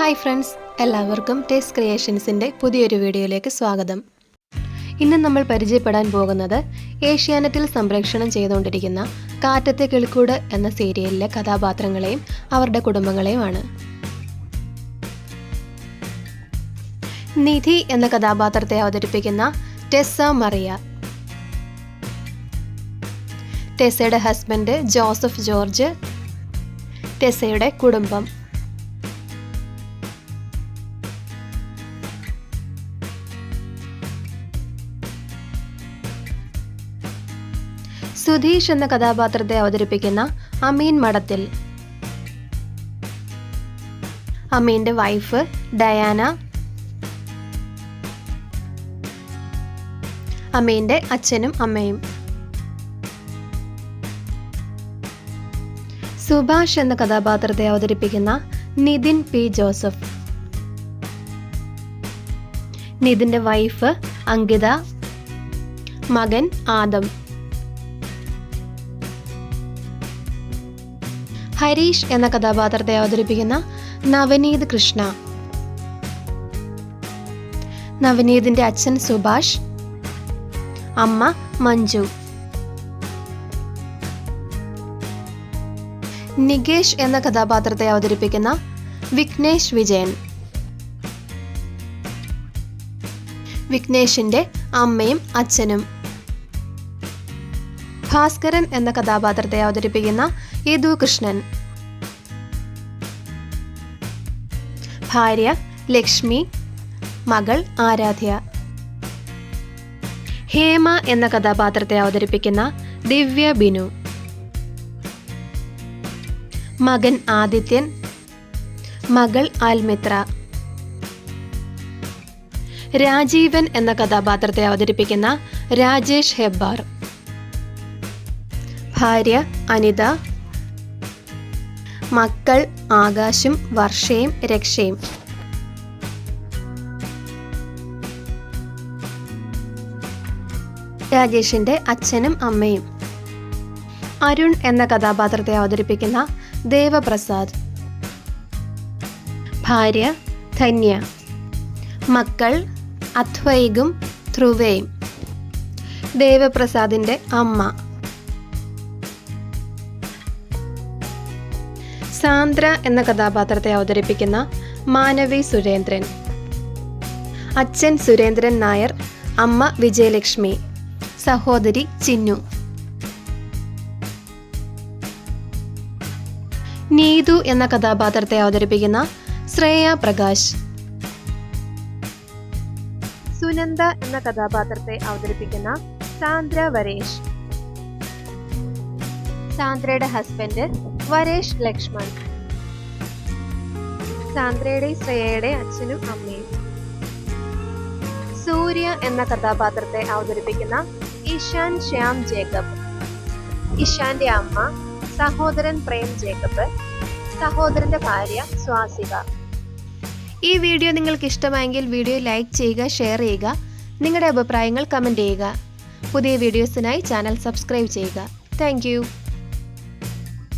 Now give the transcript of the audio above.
Hi friends, എല്ലാവർക്കും taste ക്രിയേഷൻസിൻ്റെ പുതിയൊരു വീഡിയോയിലേക്ക് സ്വാഗതം. ഇന്ന് നമ്മൾ പരിചയപ്പെടാൻ പോകുന്നത് ഏഷ്യാനെറ്റിൽ സംപ്രേഷണം ചെയ്തുകൊണ്ടിരിക്കുന്ന കാറ്റത്തെ കിളിക്കൂട് എന്ന സീരിയലിലെ കഥാപാത്രങ്ങളെയും അവരുടെ കുടുംബങ്ങളെയുമാണ്. നിധി എന്ന കഥാപാത്രത്തെ അവതരിപ്പിക്കുന്ന ടെസ്സ മറിയ, ടെസ്സയുടെ ഹസ്ബൻഡ് ജോസഫ് ജോർജ്, ടെസ്സയുടെ കുടുംബം. സുധീഷ് എന്ന കഥാപാത്രത്തെ അവതരിപ്പിക്കുന്ന അമീൻ മഠത്തിൽ, അമീൻ്റെ വൈഫ് ഡയാന, അമീൻ്റെ അച്ഛനും അമ്മയും. സുഭാഷ് എന്ന കഥാപാത്രത്തെ അവതരിപ്പിക്കുന്ന നിതിൻ പി ജോസഫ്, നിതിൻ്റെ വൈഫ് അങ്കിത, മകൻ ആദം. ഹരീഷ് എന്ന കഥാപാത്രത്തെ അവതരിപ്പിക്കുന്ന നവനീത് കൃഷ്ണ, നവനീതിൻ്റെ അച്ഛൻ സുഭാഷ്, അമ്മ മഞ്ജു. നികേഷ് എന്ന കഥാപാത്രത്തെ അവതരിപ്പിക്കുന്ന വിഘ്നേഷ് വിജയൻ, വിഘ്നേഷിൻ്റെ അമ്മയും അച്ഛനും. ഭാസ്കരൻ എന്ന കഥാപാത്രത്തെ അവതരിപ്പിക്കുന്ന യദു കൃഷ്ണൻ, ഭാര്യ ലക്ഷ്മി, മകൾ ആരാധ്യ. ഹേമ എന്ന കഥാപാത്രത്തെ അവതരിപ്പിക്കുന്ന ദിവ്യ ബിനു, മകൻ ആദിത്യൻ, മകൾ ആൽമിത്ര. രാജീവൻ എന്ന കഥാപാത്രത്തെ അവതരിപ്പിക്കുന്ന രാജേഷ് ഹെബ്ബാർ, ഭാര്യ അനിത, മക്കൾ ആകാശും വർഷയും രക്ഷയും. രാജേഷിൻ്റെ അച്ഛനും അമ്മയും. അരുൺ എന്ന കഥാപാത്രത്തെ അവതരിപ്പിക്കുന്ന ദേവപ്രസാദ്, ഭാര്യ ധന്യ, മക്കൾ അദ്വൈകും ധ്രുവയും. ദേവപ്രസാദിൻ്റെ അമ്മ. സാന്ദ്ര എന്ന കഥാപാത്രത്തെ അവതരിപ്പിക്കുന്ന മാനവി സുരേന്ദ്രൻ, അച്ഛൻ സുരേന്ദ്രൻ നായർ, അമ്മ വിജയലക്ഷ്മി, സഹോദരി ചിന്നു. നീതു എന്ന കഥാപാത്രത്തെ അവതരിപ്പിക്കുന്ന ശ്രേയ പ്രകാശ്. സുനന്ദ എന്ന കഥാപാത്രത്തെ അവതരിപ്പിക്കുന്ന സാന്ദ്ര വരേഷ്, സാന്ദ്രയുടെ ഹസ്ബൻഡ് വരേഷ് ലക്ഷ്മൺ, സാന്ദ്രയുടെ ശ്രേയയുടെ അച്ഛനും അമ്മയും. സൂര്യ എന്ന കഥാപാത്രത്തെ അവതരിപ്പിക്കുന്ന ഇഷാൻ ശ്യാം ജേക്കബ്, ഇഷാന്റെ അമ്മ സഹോദരൻ പ്രേം ജേക്കബ്, സഹോദരന്റെ ഭാര്യ സ്വാസിക. ഈ വീഡിയോ നിങ്ങൾക്ക് ഇഷ്ടമായെങ്കിൽ വീഡിയോ ലൈക്ക് ചെയ്യുക, ഷെയർ ചെയ്യുക, നിങ്ങളുടെ അഭിപ്രായങ്ങൾ കമൻറ്റ് ചെയ്യുക. പുതിയ വീഡിയോസിനായി ചാനൽ സബ്സ്ക്രൈബ് ചെയ്യുക. താങ്ക്